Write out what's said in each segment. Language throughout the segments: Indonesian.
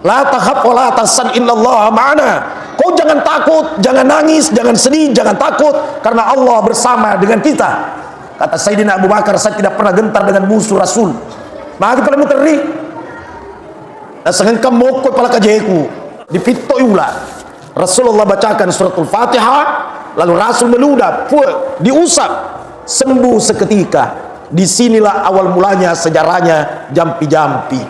La takhaf wa la tahzan innallaha ma'ana. Kau jangan takut, jangan nangis, jangan sedih, jangan takut, karena Allah bersama dengan kita. Kata Sayyidina Abu Bakar, saya tidak pernah gentar dengan musuh Rasul. Maka pala muteri. Nasangan kamokot pala kajeku. Dipito yula. Rasulullah bacakan suratul Fatihah, lalu Rasul meludah, diusap, sembuh seketika. Disinilah awal mulanya sejarahnya jampi-jampi.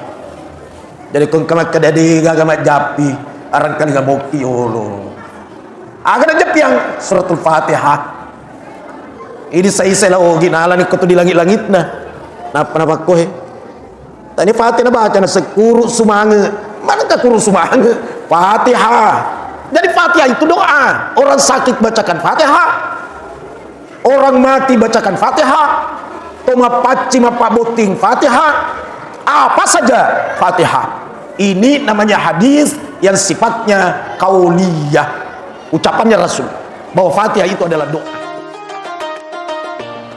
Jadi kung kamat kadadi gagamat japi, arang kali gamokti olo. Agak aja yang suratul Fatihah. Ini saya lah ginala ni ko to di langit-langit na. Napa ko he. Tani Fatihah na baca na sekuru sumange. Mana ka kuru sumange? Fatihah. Jadi Fatihah itu doa. Orang sakit bacakan Fatihah. Orang mati bacakan Fatihah. Toma paci mapa boting Fatihah. Apa saja Fatihah. Ini namanya hadis yang sifatnya kauliyah. Ucapannya Rasul bahwa Fatihah itu adalah doa.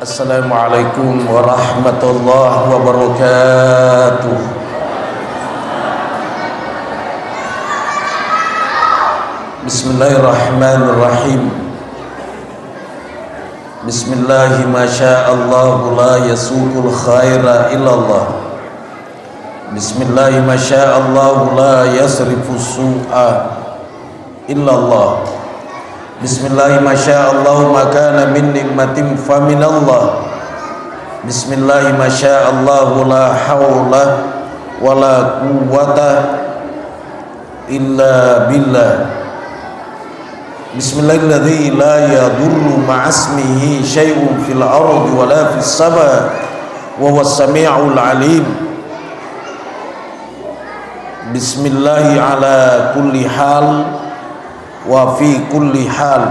Assalamualaikum warahmatullahi wabarakatuh. Bismillahirrahmanirrahim. Bismillahi masya'allahu la yasuqul khaira illallah. Bismillahi masya'allahu la yasrifus su'a illallah. Bismillahi masya'allahu makana min nikmatin faminallah. Bismillahi masya'allahu la hawla wa la quwwata illa billah. Bismillahilladzi la yadurru ma'asmihi syai'un fil ardi wa la fis sama wa huwas sami'ul alim. Bismillahi ala kulli hal wa fi kulli hal.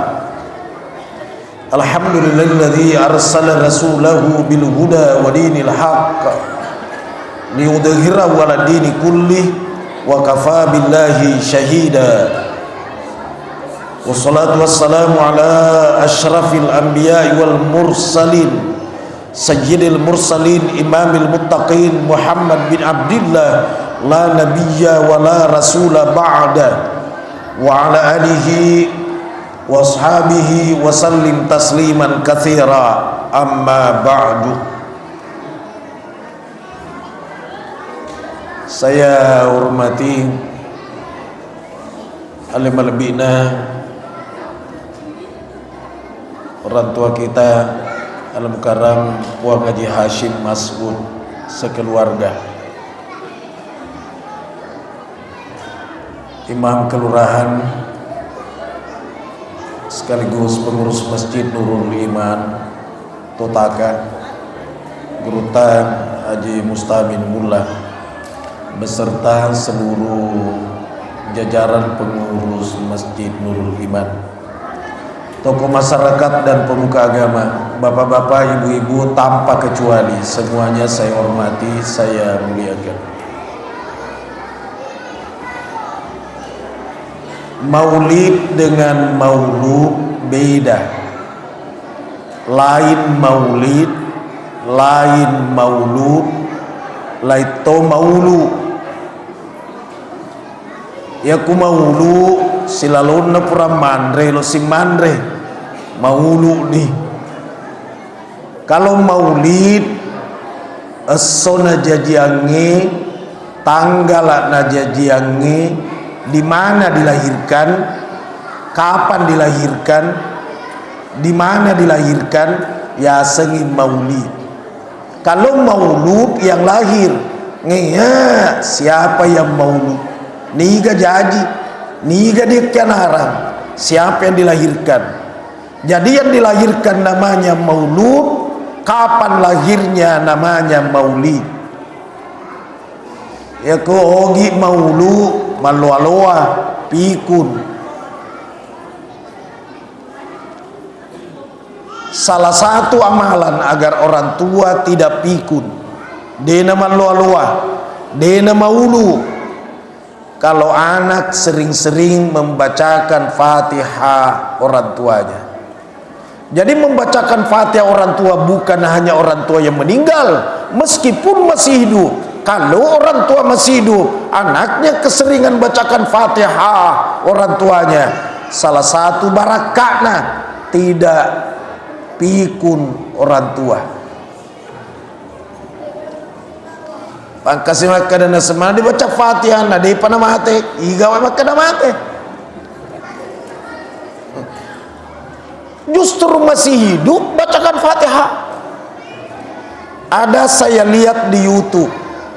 Alhamdulillahilladzi arsala rasulahu bil huda wa dinil haqq liyudhhirahu 'ala dini kulli wa kafa billahi syahida. Wassalatu wassalamu ala asyrafil anbiya'i wal mursalin sayyidil mursalin imamil muttaqin Muhammad bin Abdillah la nabiyya wa la rasula ba'da wa ala alihi wa ashabihi wa sallim tasliman katsira amma ba'du. Saya hormati alim albina, orang tua kita Al-Mukarram Puang Haji Hashim Mas'ud sekeluarga, Imam Kelurahan sekaligus pengurus Masjid Nurul Iman Totaka, Gurutan Haji Mustamin Mullah beserta seluruh jajaran pengurus Masjid Nurul Iman, tokoh masyarakat dan pemuka agama, bapak-bapak, ibu-ibu tanpa kecuali, semuanya saya hormati, saya muliakan. Maulid dengan maulud beda. Lain maulid, lain maulud, laito maulu. Ya ku maulu silalon na pura mandre lo si mandre maulu nih. Kalau maulid esona jajiange, tanggal na jajiange, di mana dilahirkan, kapan dilahirkan, di mana dilahirkan, ya sengi maulid. Kalau maulud yang lahir, ngeya siapa yang maulud? Niga jaji, niga dikenarang, siapa yang dilahirkan? Jadi yang dilahirkan namanya maulud, kapan lahirnya namanya maulid. Ya ko ogi maulu maloa-loa pikun. Salah satu amalan agar orang tua tidak pikun, dena maloa-loa, dena maulu, kalau anak sering-sering membacakan Fatihah orang tuanya. Jadi membacakan Fatihah orang tua bukan hanya orang tua yang meninggal, meskipun masih hidup, Kalau orang tua masih hidup, anaknya keseringan bacakan Fatihah orang tuanya, salah satu barakahnya tidak pikun orang tua. Pangkasi maka dan semana dibaca Fatihah nadai panamate igawa maka namate. Justru masih hidup bacakan Fatihah. Ada saya lihat di YouTube,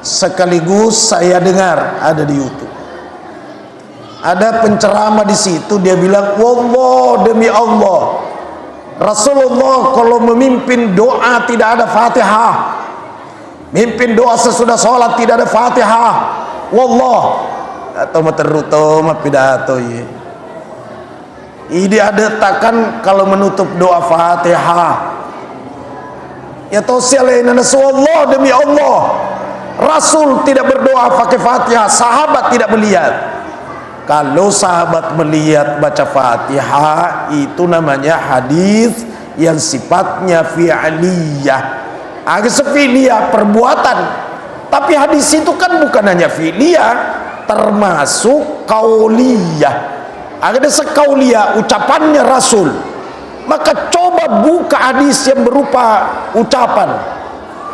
sekaligus saya dengar ada di YouTube. Ada penceramah di situ, dia bilang, wallah, demi Allah, Rasulullah kalau memimpin doa tidak ada Fatihah, mimpin doa sesudah sholat tidak ada Fatihah, wallah. Atau materutama pidato ya. Ini ada takkan kalau menutup doa Fatihah. Ya tausialaina nasallallahu demi Allah. Rasul tidak berdoa pakai Fatihah, sahabat tidak melihat. Kalau sahabat melihat baca Fatihah, itu namanya hadis yang sifatnya fi'liyah. Agak fi'liyah perbuatan. Tapi hadis itu kan bukan hanya fi'liyah, termasuk qauliyah. Ada sekauliyah, ucapannya Rasul. Maka coba buka hadis yang berupa ucapan.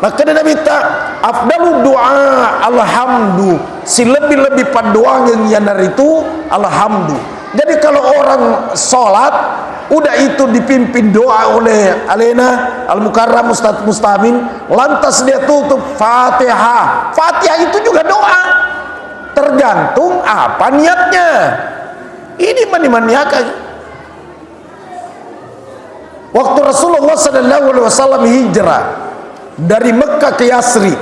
Maka dia minta afdalu doa alhamdu, si lebih-lebih doa yang itu alhamdu. Jadi kalau orang sholat udah itu dipimpin doa oleh Alena Al-Mukarram Ustadz Mustamin, lantas dia tutup Fatihah. Fatihah itu juga doa, tergantung apa niatnya. Ini maniakan. Waktu Rasulullah SAW hijrah dari Mekah ke Yasrib,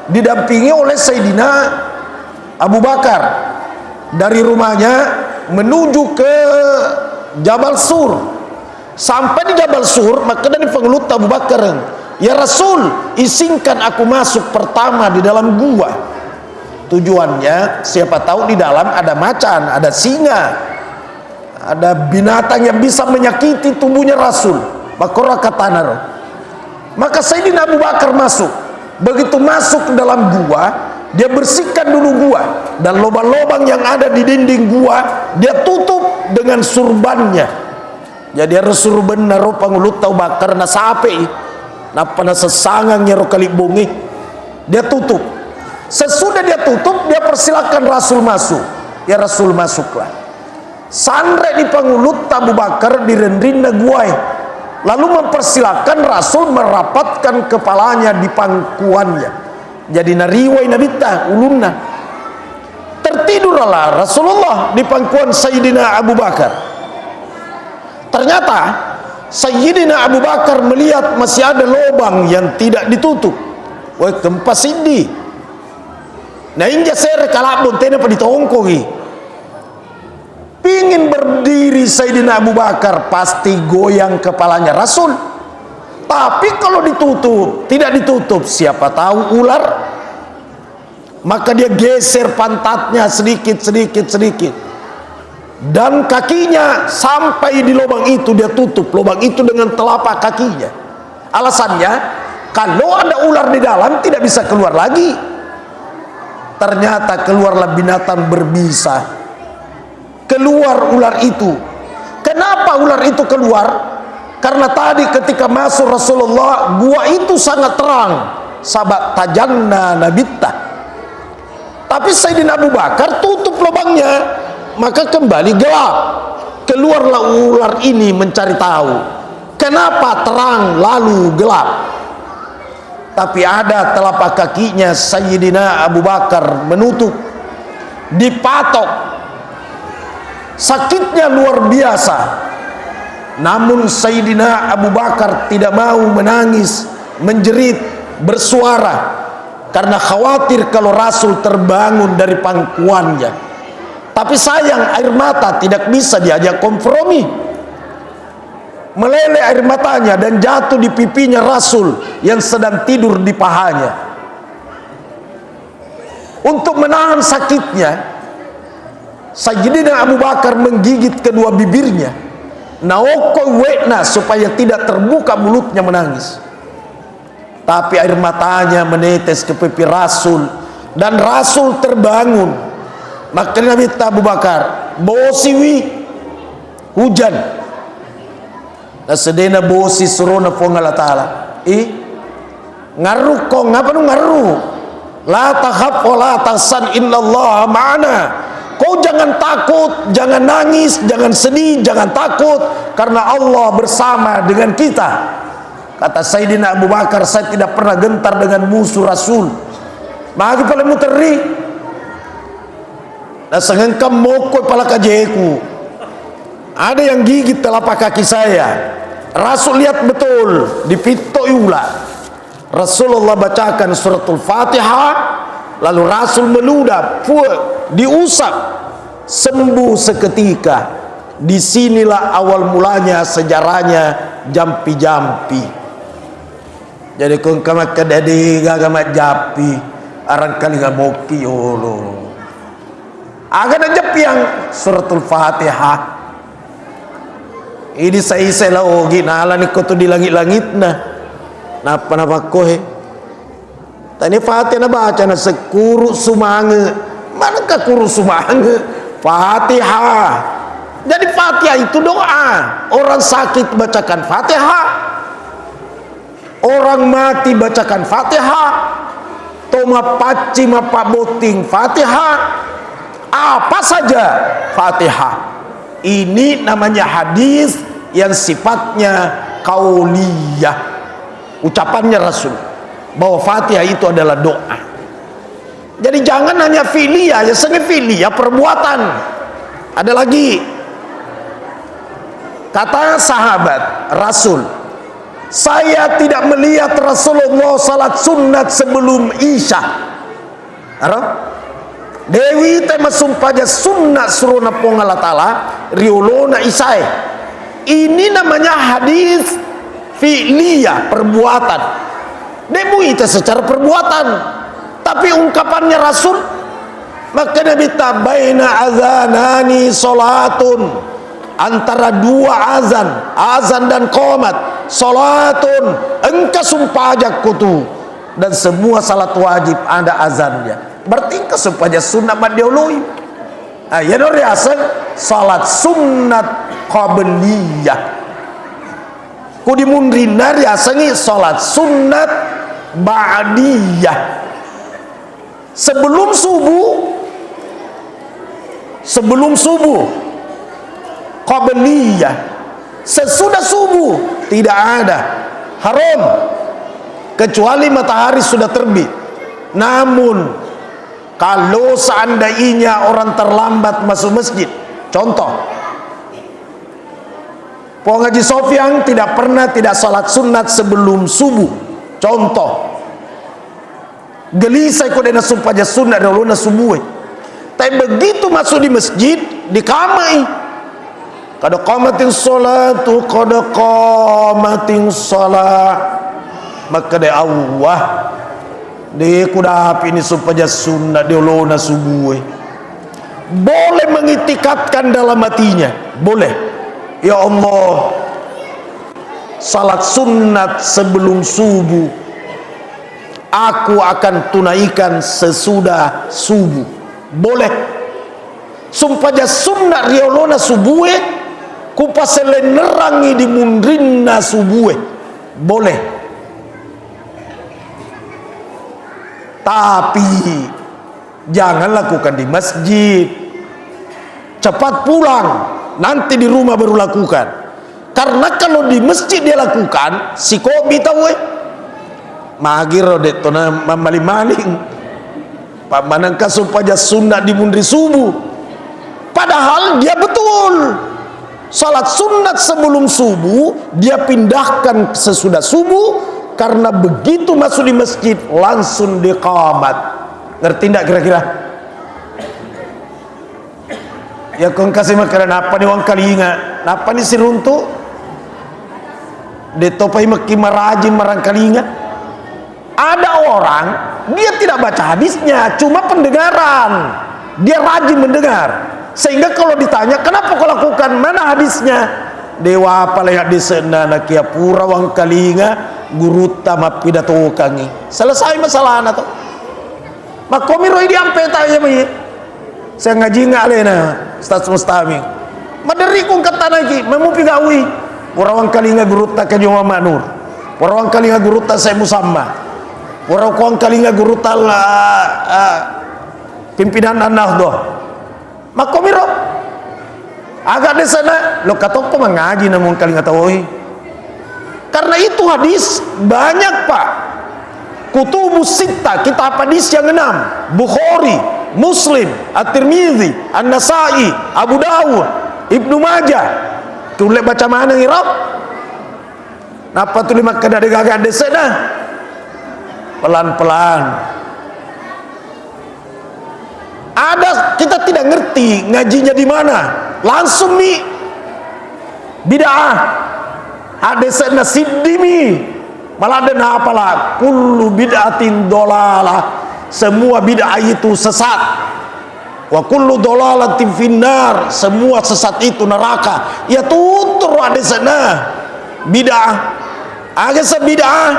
didampingi oleh Sayyidina Abu Bakar dari rumahnya menuju ke Jabal Sur. Sampai di Jabal Sur, maka dari pengelut Abu Bakar, ya Rasul, izinkan aku masuk pertama di dalam gua. Tujuannya siapa tahu di dalam ada macan, ada singa, ada binatang yang bisa menyakiti tubuhnya Rasul. Maka Sayyidina Abu Bakar masuk. Begitu masuk ke dalam gua, dia bersihkan dulu gua, dan lubang-lubang yang ada di dinding gua dia tutup dengan surbannya. Jadi harus surban naro pangulut Abu Bakar na sape, napa na sesangangnya ro kali bungi, dia tutup. Sesudah dia tutup, dia persilakan Rasul masuk. Ya Rasul masuklah. Sandre di pangulut Abu Bakar di rendina guai, lalu mempersilakan Rasul merapatkan kepalanya di pangkuannya. Jadi nariwai nabita ulunna. Tertidurlah Rasulullah di pangkuan Sayyidina Abu Bakar. Ternyata Sayyidina Abu Bakar melihat masih ada lubang yang tidak ditutup. Wah, kempas ini. Nah inja sere kalabon tena pa ditongkogi. Pingin berdiri Sayyidina Abu Bakar, pasti goyang kepalanya Rasul. Tapi kalau ditutup, tidak ditutup, siapa tahu ular. Maka dia geser pantatnya sedikit. Dan kakinya sampai di lubang itu dia tutup lubang itu dengan telapak kakinya. Alasannya, kalau ada ular di dalam tidak bisa keluar lagi. Ternyata keluarlah binatang berbisa. Keluar ular itu. Kenapa ular itu keluar? Karena tadi ketika masuk Rasulullah, gua itu sangat terang, sabat tajanna nabita. Tapi Sayyidina Abu Bakar tutup lubangnya, maka kembali gelap. Keluarlah ular ini mencari tahu kenapa terang lalu gelap. Tapi ada telapak kakinya Sayyidina Abu Bakar menutup, dipatok. Sakitnya luar biasa. Namun Sayyidina Abu Bakar tidak mau menangis, menjerit, bersuara, karena khawatir kalau Rasul terbangun dari pangkuannya. Tapi sayang, air mata tidak bisa diajak kompromi. Meleleh air matanya dan jatuh di pipinya Rasul yang sedang tidur di pahanya. Untuk menahan sakitnya, Sayyidina Abu Bakar menggigit kedua bibirnya, naoko wekna, supaya tidak terbuka mulutnya menangis. tapi air matanya menetes ke pipi Rasul, dan Rasul terbangun. Maka Nabi Abu Bakar bosiwi hujan na sedena bosi suruna Allah Ta'ala ngaruh kong ngapa nu ngaruh la takhaf wa la tahzan innallaha ma'ana. Kau jangan takut, jangan nangis, jangan sedih, jangan takut, karena Allah bersama dengan kita. Kata Sayyidina Abu Bakar, saya tidak pernah gentar dengan musuh Rasul. Magi pala muteri na sangengkam mokoi pala kajeku. Ada yang gigit telapak kaki saya. Rasul lihat betul di pito iula. Rasulullah bacakan suratul Fatihah, lalu Rasul meludah, diusap, sembuh seketika. Disinilah awal mulanya sejarahnya jampi-jampi. Jadi kung kamak kadadi gagamat japi arang kali gamoki yolo. Agak na japi yang suratul Fatihah. Ini saya laogi naala ni ko to di langit-langit na. Napa ko he. Tani Fatihah na baca na sekuru sumange. Mana ka kuru sumange? Fatihah. Jadi Fatihah itu doa. Orang sakit bacakan Fatihah. Orang mati bacakan Fatihah. Toma paci mapa boting Fatihah. Apa saja Fatihah. Ini namanya hadis yang sifatnya kauliyah. Ucapannya Rasul bahwa Fatihah itu adalah doa. Jadi jangan hanya filia, ya seni filia perbuatan. Ada lagi kata sahabat Rasul, saya tidak melihat Rasulullah salat sunat sebelum Isya. Dewi tema sumpaja sunat suruna pong Allah Ta'ala riolona isai. Ini namanya hadis fi'liyah, perbuatan. Demu itu secara perbuatan, tapi ungkapannya Rasul. Maka Nabi tabaina azanani salatun, antara dua azan dan qomat, salatun engkau sumpah kutu, dan semua salat wajib ada azannya. Berarti engkau sumpah sunnah madioloi. Ya dori asal salat sunnat qabliyah. Ku dimundrina asangi salat sunnat ba'diyah. Sebelum subuh qabliyah. Sesudah subuh tidak ada, haram, kecuali matahari sudah terbit. Namun kalau seandainya orang terlambat masuk masjid, contoh Pengaji Sofyan tidak pernah tidak salat sunat sebelum subuh, contoh gelisah kau dena sumpah sunat dahulu na subuh. Tapi begitu masuk di masjid dikamai, kada qamatin salatu kada qamatin salat, maka de Allah de kuda ini supaya sunnah diolona subuh. Boleh mengitikatkan dalam hatinya, boleh. Ya Allah, salat sunat sebelum subuh aku akan tunaikan sesudah subuh, boleh. Sumpah sunnah riolona subuh kupasele nerangi di mundrinna subuh, boleh. Tapi jangan lakukan di masjid, cepat pulang, nanti di rumah baru lakukan. Karena kalau di masjid dia lakukan, si kobi tahu magir dek tona maling-maling pamanangka supaya sunnah di mundri subuh, padahal dia betul salat sunat sebelum subuh dia pindahkan sesudah subuh. Karena begitu masuk di masjid langsung diqamat. Ngerti tidak kira-kira? Ya kong kasih makanan apa nih wang kalinga? Apa nih si runtu? Detopai maki marajin marang kalinga. Ada orang dia tidak baca hadisnya, cuma pendengaran. Dia rajin mendengar, sehingga kalau ditanya kenapa kau lakukan, mana hadisnya? Dewa apa lihat di sana nakia pura wang kalinga guru tama pidato kangi selesai masalah na to makomiro idi ampe tayo may saya ngaji nga alena Ustaz Mustami madari kong katanagi mamupigawi warawang kalinga guruta kanyo mamanur warawang kalinga guruta sa musamma warawang kalinga guruta pimpinan Nahdo makomiro agak di sana lo katok ko mangaji na mong kalinga tawoy. Karena itu hadis banyak pak. Kutubus Sittah, kitab hadis yang 6, Bukhari, Muslim, At-Tirmidzi, An-Nasai, Abu Dawud, Ibnu Majah. Tulek baca mana ngirap? Napa tu lima kada gagak di sana? Pelan-pelan. Ada kita tidak ngerti ngajinya di mana. Langsung nih bid'ah. Ada sana sidimi malah ada apalah kullu bid'atin dolalah semua bid'ah itu sesat wa kullu dolalatin finnar semua sesat itu neraka ya tutur ada sana bid'ah aga sa bid'ah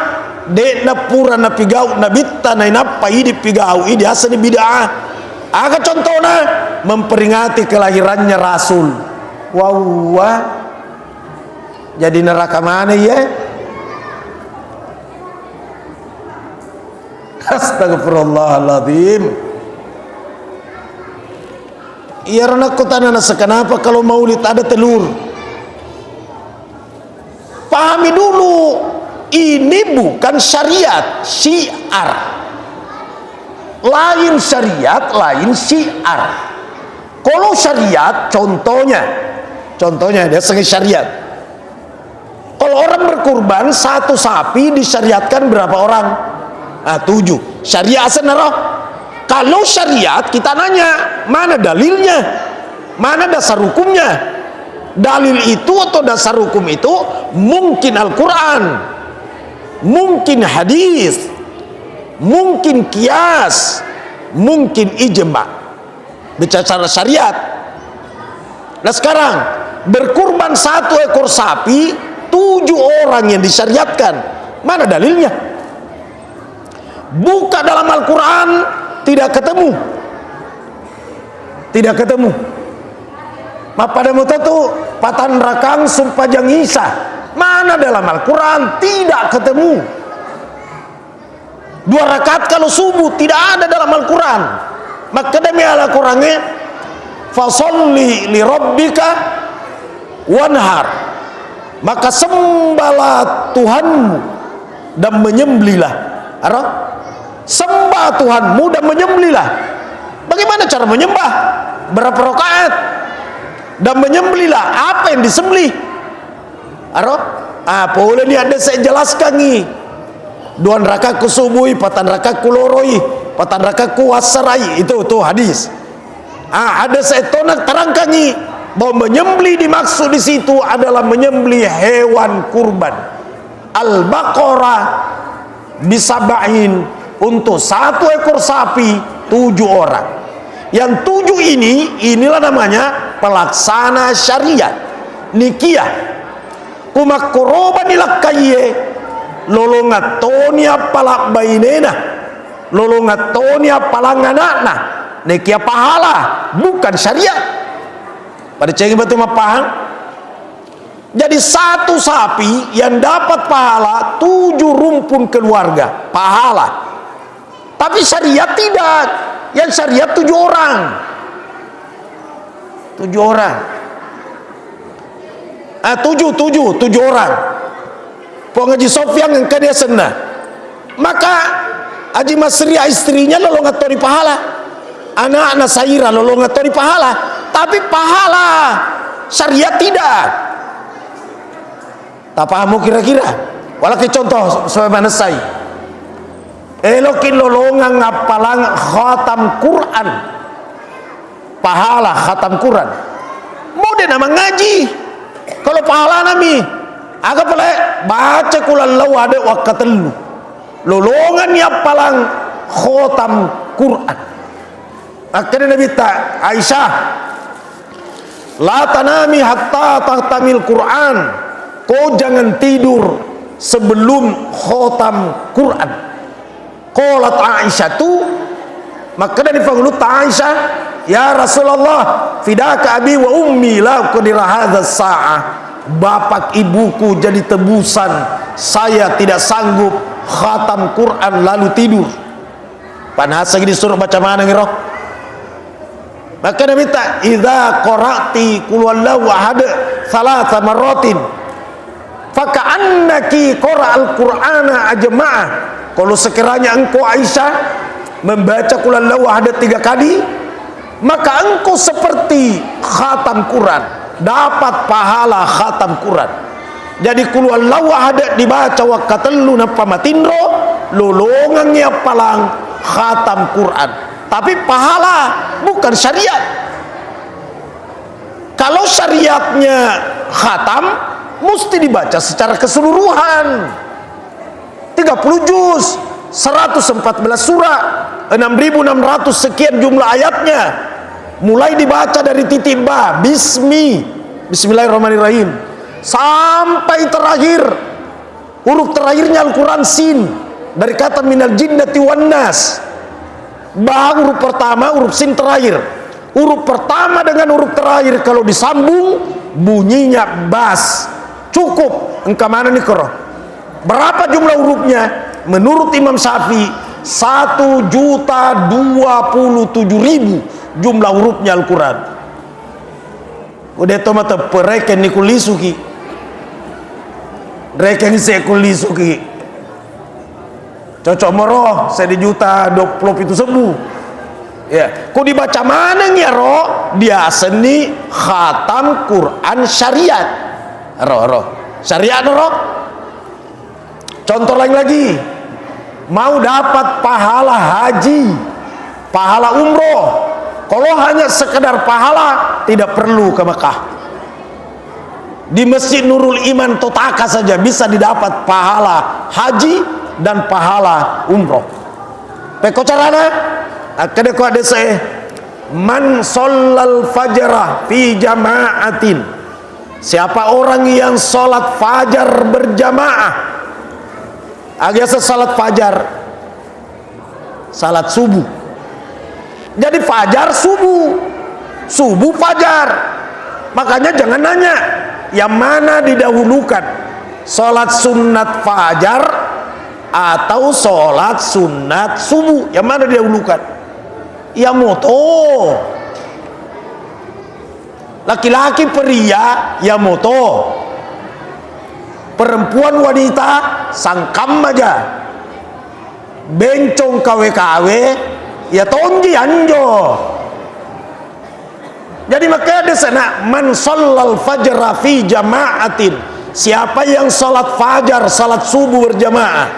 de na pura na pigau na bitta na inapa idi pigau idi asani bid'ah aga contohnya memperingati kelahirannya Rasul wah jadi neraka mana ya? Astagfirullahaladzim. Iya anak kutana kenapa kalau maulid ada telur? Pahami dulu, ini bukan syariat, syiar. Lain syariat, lain syiar. Kalau syariat, contohnya dia sengaja syariat. Kalau orang berkurban satu sapi disyariatkan berapa orang? 7. Syariat senaroh. Kalau syariat kita nanya mana dalilnya, mana dasar hukumnya? Dalil itu atau dasar hukum itu mungkin Al-Quran, mungkin hadis, mungkin kias, mungkin ijma. Bicara syariat. Nah sekarang berkurban 1 ekor sapi 7 orang yang disyariatkan, mana dalilnya? Buka dalam Al-Quran, tidak ketemu. Pada mutatu patan rakang sumpajang Isa, mana dalam Al-Quran? Tidak ketemu. 2 rakaat kalau subuh tidak ada dalam Al-Quran. Maka demi Al-Qurannya fasolli li rabbika wanhar, maka sembahlah Tuhanmu dan menyembelilah. Sembah Tuhanmu dan menyembelilah. Bagaimana cara menyembah? Berapa rakaat? Dan menyembelilah apa yang disembelih? Boleh ni ada saya jelaskan ni. 2 rakaat ku subuhi, 4 rakaat ku loroi, 4 rakaat ku asarai, itu hadis. Ada saya terangkan ni bahwa menyembelih dimaksud di situ adalah menyembelih hewan kurban. Al-Baqarah bisabain untuk 1 ekor sapi 7 orang. Yang 7 inilah namanya pelaksana syariat. Nikiyah. Kumakoroban ilakaye lolongatonia palak bainena lolongatonia palanganakna. Nikiyah pahala bukan syariat. Pada cengeng betul paham. Jadi 1 sapi yang dapat pahala 7 rumpun keluarga pahala. Tapi syariat tidak. Yang syariat 7 orang. 7 orang. 7 orang. Pengaji Sofyan yang dia senang. Maka Haji Masriah istrinya lolong ngatori pahala. Anak-anak Saira lolong ngatori pahala. Tapi pahala syariat tidak. Tak pahamu kira-kira. Walaupun contoh sebagaimana saya. Elokin lolongan ngapalang khatam Quran. Pahala khatam Quran. Mau dia nama ngaji. Kalau pahala nami, agak pula baca kulallau ada wakatelu. Lolongan ngapalang khatam Quran. Akhirnya Nabi Aisyah, la tanami hatta tahtamil Quran. Kau jangan tidur sebelum khotam Quran. Qalat Aisyah tu, maka dari panggulu Aisyah, ya Rasulullah, fidaka abi wa ummi la qadira hadha sa'ah. Bapak ibuku jadi tebusan, saya tidak sanggup khatam Quran lalu tidur. Panas lagi disuruh baca mana ngiroh. Maka dia minta, idza qara'ti qul huwallahu ahad thalatha marratin faka'annaki qara'al qur'ana ajma'ah. Kalau sekiranya engkau Aisyah membaca qul huwallahu ahad 3 kali, maka engkau seperti khatam Quran, dapat pahala khatam Quran. Jadi qul huwallahu ahad dibaca wakatelu napa matindro lolongangnya palang khatam Quran. Tapi pahala bukan syariat. Kalau syariatnya khatam mesti dibaca secara keseluruhan, 30 juz, 114 surah, 6.600 sekian jumlah ayatnya, mulai dibaca dari titik ba, bismillahirrahmanirrahim, sampai terakhir huruf terakhirnya Al-Quran sin, dari kata minal jinnati wan nas. Ba huruf pertama, huruf sin terakhir. Huruf pertama dengan huruf terakhir kalau disambung bunyinya bas. Cukup. Engkau mana nih kero? Berapa jumlah hurufnya? Menurut Imam Syafi'i 1.027.000 jumlah hurufnya Al-Quran. Udah mata pereken ni kulisuki. Reken saya kulisuki. Cocok moroh saya di juta 20 itu sembuh ya. Kau dibaca mana ya roh? Dia seni khatam Quran syariat roh syariat roh. Contoh lain lagi, mau dapat pahala haji, pahala umroh, kalau hanya sekedar pahala tidak perlu ke Mekah. Di Masjid Nurul Iman Totaka saja bisa didapat pahala haji dan pahala umroh. Peko carana akade ko ade se man shallal fajra fi jama'atin. Siapa orang yang salat fajar berjamaah. Agak salat fajar, salat subuh. Jadi fajar subuh, subuh fajar. Makanya jangan nanya yang mana didahulukan, salat sunat fajar atau sholat sunat subuh, yang mana didahulukan? Ya moto. Laki-laki pria ya moto, perempuan wanita sangkam aja, bencong kawe-kawe ya tonji anjo. Jadi makanya di sana man shallal fajra fi jama'atin, siapa yang salat fajar, salat subuh berjamaah,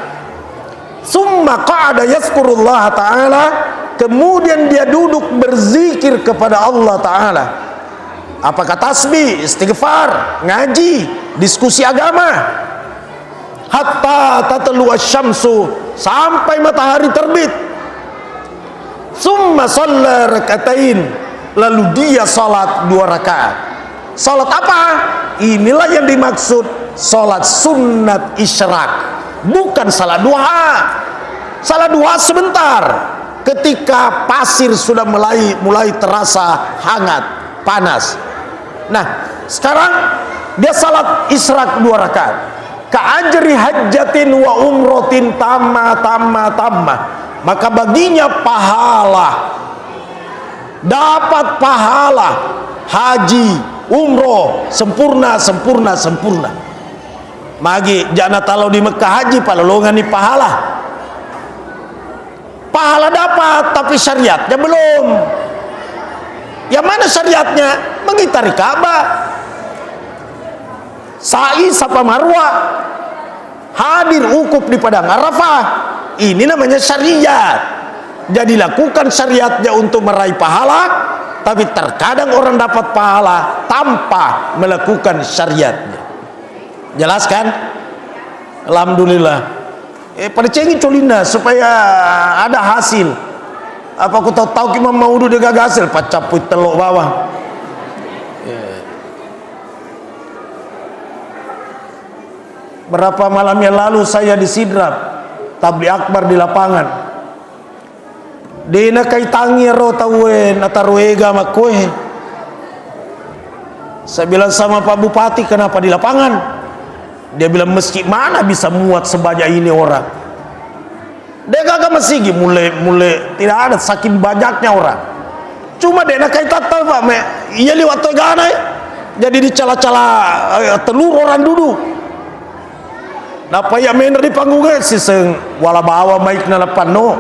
summa qa'ada yazkurullah ta'ala, kemudian dia duduk berzikir kepada Allah ta'ala. Apakah tasbih, istighfar, ngaji, diskusi agama, hatta tatlu asy-syamsu, sampai matahari terbit. Summa shalla rakaatain, lalu dia salat 2 rakaat. Salat apa? Inilah yang dimaksud salat sunnat isyraq, bukan salat duha. Salat duha sebentar, ketika pasir sudah mulai terasa hangat, panas. Nah, sekarang dia salat isyraq 2 rakaat. Ka'ajri hajjatin wa umrotin tamma. Maka baginya pahala, dapat pahala haji, umroh sempurna. Magi jana talau di Mekah haji palolongan ni pahala. Pahala dapat, tapi syariatnya belum. Yang mana syariatnya? Mengitari Ka'bah, sa'i Safa Marwah, hadir wukuf di padang Arafah. Ini namanya syariat. Jadi lakukan syariatnya untuk meraih pahala, tapi terkadang orang dapat pahala tanpa melakukan syariatnya. Jelas kan? Alhamdulillah. Pada cengi colinda supaya ada hasil. Apa aku tahu Imam Maudud dia gagal hasil, pacaput teluk bawah. Berapa malam yang lalu saya di Sidrap, tabligh akbar di lapangan. Dina kaitangi ro tawen ataruega makue. Saya bilang sama Pak Bupati, kenapa di lapangan? Dia bilang, masjid mana bisa muat sebanyak ini orang? Dia kagak masjid mulai tidak ada, saking banyaknya orang. Cuma dia nak kaitan tahu Pak, iya liwat tegana, jadi di cala-cala telur orang duduk. Napa ya mener di panggungnya siseng wala bawa maik na lapano.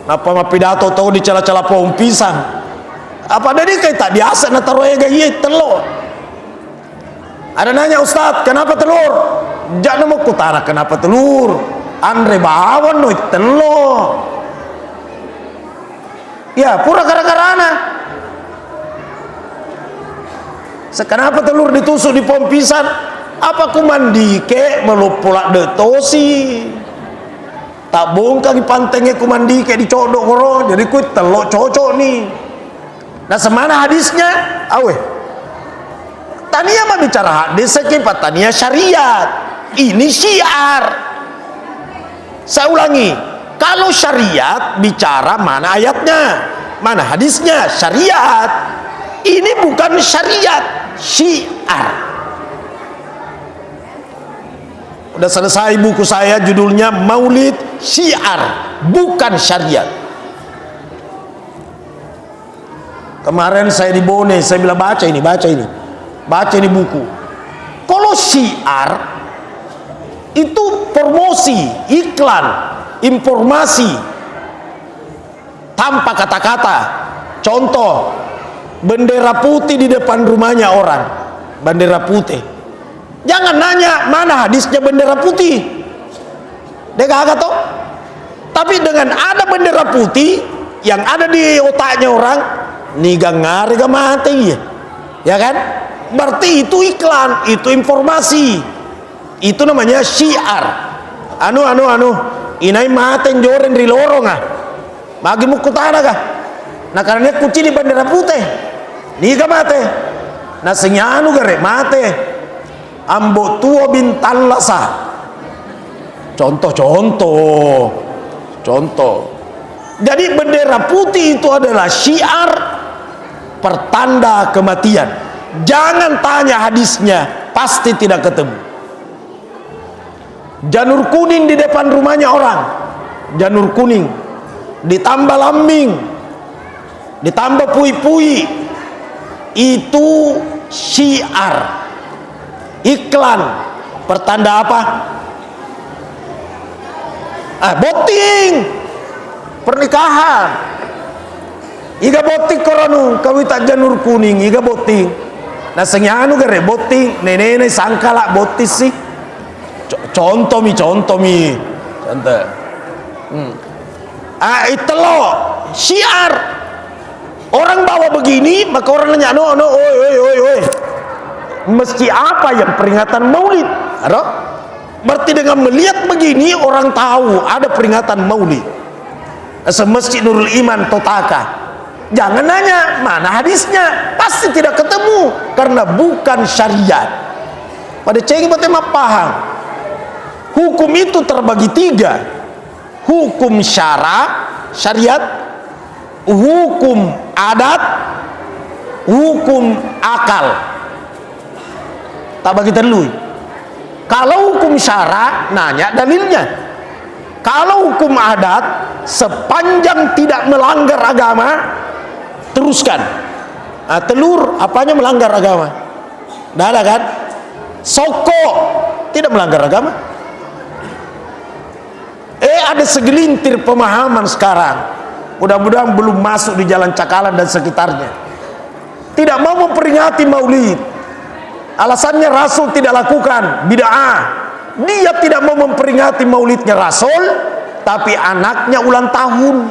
Napa ma pidato tahu di cala-cala pohon pisang. Apa dari kaitan biasa na taruh gaya telur. Ada nanya, Ustaz, kenapa telur? Jangan mau kutara kenapa telur. Andre bawa no telur. Ya, pura gara-garana. Sekenapa telur ditusuk di pohon pisang? Apa ku mandi ke melupulak detosi? Tak bongkang di pantengnya ku mandi ke dicodok koro. Jadi ku telok cocok nih. Nah semana hadisnya? Aweh. Tania mah bicara hadis sekipat tania syariat. Ini syiar. Saya ulangi. Kalau syariat bicara mana ayatnya, mana hadisnya? Syariat. Ini bukan syariat, syiar. Udah selesai buku saya, judulnya Maulid Syiar, bukan syariat. Kemarin saya di Bone, saya bilang baca ini buku. Kalau syiar itu promosi, iklan, informasi tanpa kata-kata. Contoh, bendera putih di depan rumahnya orang, bendera putih. Jangan nanya mana hadisnya bendera putih. Dia kagak tahu. Tapi dengan ada bendera putih yang ada di otaknya orang, niga ngari ga mati, ya kan? Berarti itu iklan, itu informasi. Itu namanya syiar. Anu. Inai maten joren di lorong ah. Bagi mukutana kah? Nah karena kuci di bendera putih, niga mate. Nah senyanu gare mate. Ambo tua bintan lasa. Contoh. Jadi bendera putih itu adalah syiar, pertanda kematian. Jangan tanya hadisnya, pasti tidak ketemu. Janur kuning di depan rumahnya orang, janur kuning ditambah lambing, ditambah pui-pui, itu syiar. Iklan, pertanda apa? Boting, pernikahan. Iga boting koronu, kawita janur kuning, iga boting. Nah senyanu gare boting, nenek sangkala botis sih. Contoh mi. Itu loh, syiar. Orang bawa begini, maka orang nanya, oi. Meski apa yang peringatan maulid? Berarti dengan melihat begini orang tahu ada peringatan maulid. Semasjid Nurul Iman Totaka. Jangan nanya mana hadisnya, pasti tidak ketemu karena bukan syariat. Pada cengi bagaimana paham? Hukum itu terbagi 3. Hukum syariat, hukum adat, hukum akal. Tak bagi terlui. Kalau hukum syara nanya dalilnya. Kalau hukum adat sepanjang tidak melanggar agama teruskan. Telur apanya melanggar agama? Tidak ada kan? Soko tidak melanggar agama. Ada segelintir pemahaman sekarang. Mudah-mudahan belum masuk di Jalan Cakalan dan sekitarnya. Tidak mau memperingati maulid. Alasannya Rasul tidak lakukan bid'ah. Dia tidak mau memperingati maulidnya Rasul, tapi anaknya ulang tahun.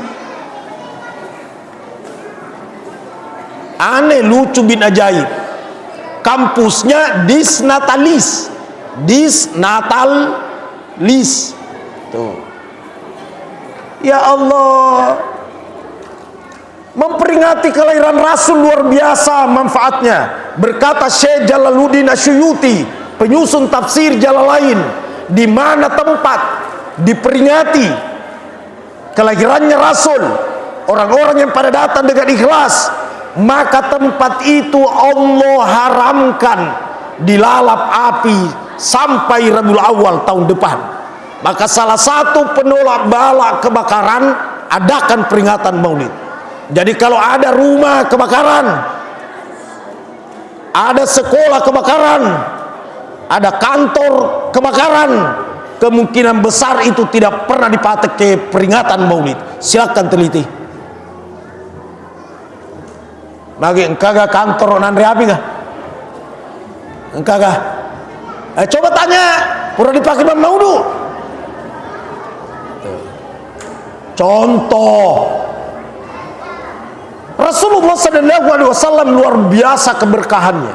Aneh, lucu bin ajaib. Kampusnya disnatalis. Tuh. Ya Allah, memperingati kelahiran Rasul luar biasa manfaatnya. Berkata Syekh Jalaluddin Asyuyuti, penyusun tafsir Jalalain, di mana tempat diperingati kelahirannya Rasul, orang-orang yang pada datang dengan ikhlas, maka tempat itu Allah haramkan dilalap api sampai Rabiul Awal tahun depan. Maka salah satu penolak bala kebakaran, adakan peringatan Maulid. Jadi kalau ada rumah kebakaran, ada sekolah kebakaran, ada kantor kebakaran, kemungkinan besar itu tidak pernah dipakai ke peringatan Maulid. Silakan teliti. Bagi engkau kantor nandre api gak? Engkau gak? Coba tanya, pernah dipakai Imam Maudu? Contoh, Rasulullah SAW luar biasa keberkahannya.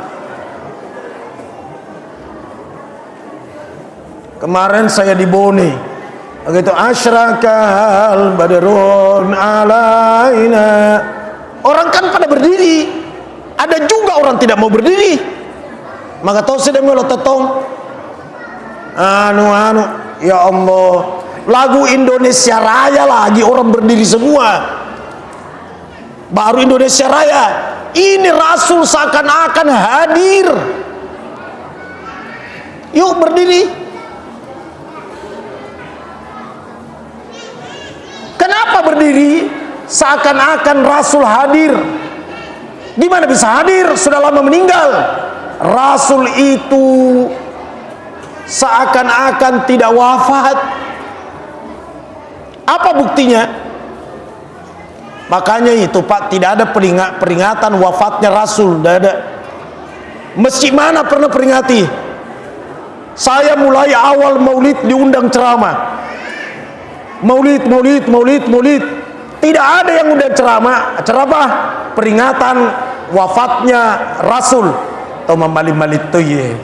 Kemarin saya di Bone, begitu asyrakal badrun alaina, orang kan pada berdiri, ada juga orang tidak mau berdiri. Maka tahu sudah mulai tetong ya Allah, lagu Indonesia Raya lagi orang berdiri semua. Baru Indonesia Raya, ini Rasul seakan-akan hadir. Yuk berdiri. Kenapa berdiri? Seakan-akan Rasul hadir. Gimana bisa hadir? Sudah lama meninggal. Rasul itu seakan-akan tidak wafat. Apa buktinya? Makanya itu Pak, tidak ada peringatan wafatnya Rasul. Tidak ada. Masjid mana pernah peringati? Saya mulai awal Maulid diundang ceramah. Maulid. Tidak ada yang udah ceramah. Ceramah peringatan wafatnya Rasul. Atau memali-malit tuh ye.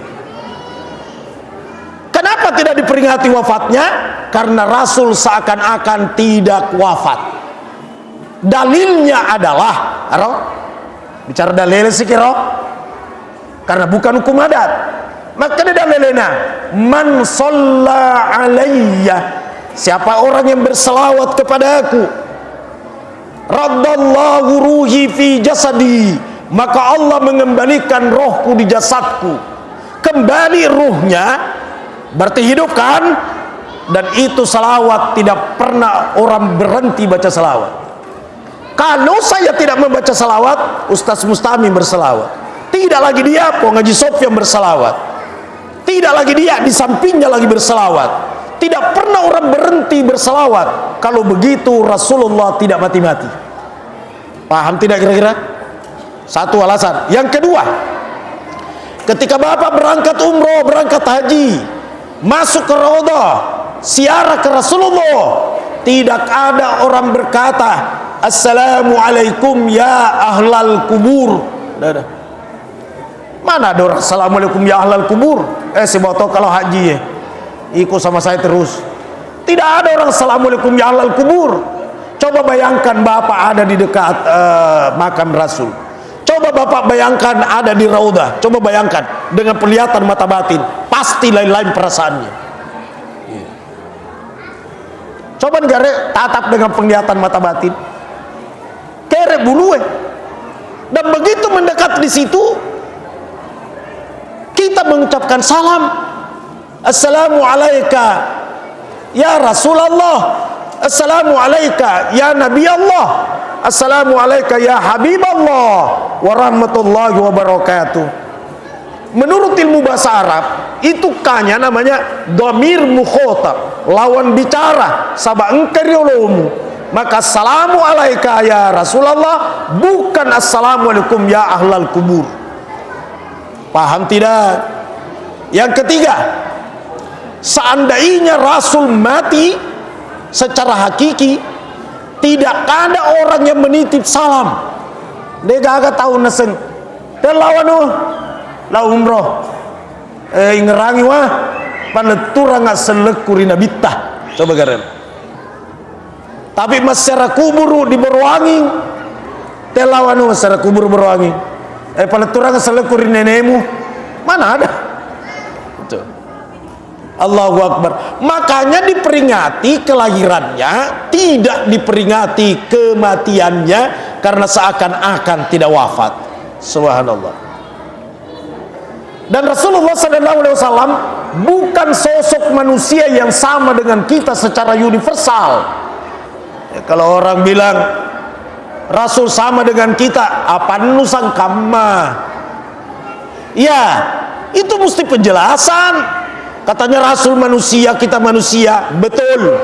Kenapa tidak diperingati wafatnya? Karena Rasul seakan-akan tidak wafat. Dalilnya adalah, bicara dalil sih kira, karena bukan hukum adat. Maka dalilnya, man shalla alayya, siapa orang yang berselawat kepada aku, raddallahu ruhi fi jasadi, maka Allah mengembalikan rohku di jasadku. Kembali ruhnya, berarti hidup kan? Dan itu salawat, tidak pernah orang berhenti baca salawat. Kalau saya tidak membaca salawat, Ustaz Mustami bersalawat. Tidak lagi dia, Ngaji Sofyan bersalawat. Tidak lagi dia, di sampingnya lagi bersalawat. Tidak pernah orang berhenti bersalawat. Kalau begitu Rasulullah tidak mati-mati. Paham tidak kira-kira? Satu alasan. Yang kedua, ketika Bapak berangkat umroh, berangkat haji, masuk ke Raudhah, ziarah ke Rasulullah, tidak ada orang berkata assalamualaikum ya ahlal kubur. Mana ada orang assalamualaikum ya ahlal kubur? Si boto kalau haji ya ikut sama saya terus. Tidak ada orang assalamualaikum ya ahlal kubur. Coba bayangkan Bapak ada di dekat makam Rasul. Coba Bapak bayangkan ada di Raudhah. Coba bayangkan dengan penglihatan mata batin, pasti lain-lain perasaannya. Coba negara tatap dengan penglihatan mata batin, kere bulu. Dan begitu mendekat di situ, kita mengucapkan salam, assalamu alaika ya Rasulullah, assalamu alaika ya Nabi Allah, assalamu alaika ya Habiballah wa rahmatullahi wa barakatuh. Menurut ilmu bahasa Arab, itu kanya namanya dhamir mukhotab, lawan bicara, sabak engkeriolomu. Maka assalamu alaika ya Rasulullah, bukan assalamualaikum ya ahlal kubur. Paham tidak? Yang ketiga, seandainya Rasul mati secara hakiki, tidak ada orang yang menitip salam. Dia gak tahu nesen. Dan lawan la umroh ngerangi wah panetura nggak selekuri nabitah. Coba karen. Tapi masyarakat kubur di Berwangi, telawanu masyarakat kubur Berwangi. Panetura nggak selekuri nenekmu, mana ada? Allahu Akbar. Makanya diperingati kelahirannya, tidak diperingati kematiannya, karena seakan-akan tidak wafat. Subhanallah. Dan Rasulullah SAW bukan sosok manusia yang sama dengan kita secara universal. Ya, kalau orang bilang Rasul sama dengan kita, apa nusang kamma? Ya, itu mesti penjelasan. Katanya Rasul manusia, kita manusia, betul.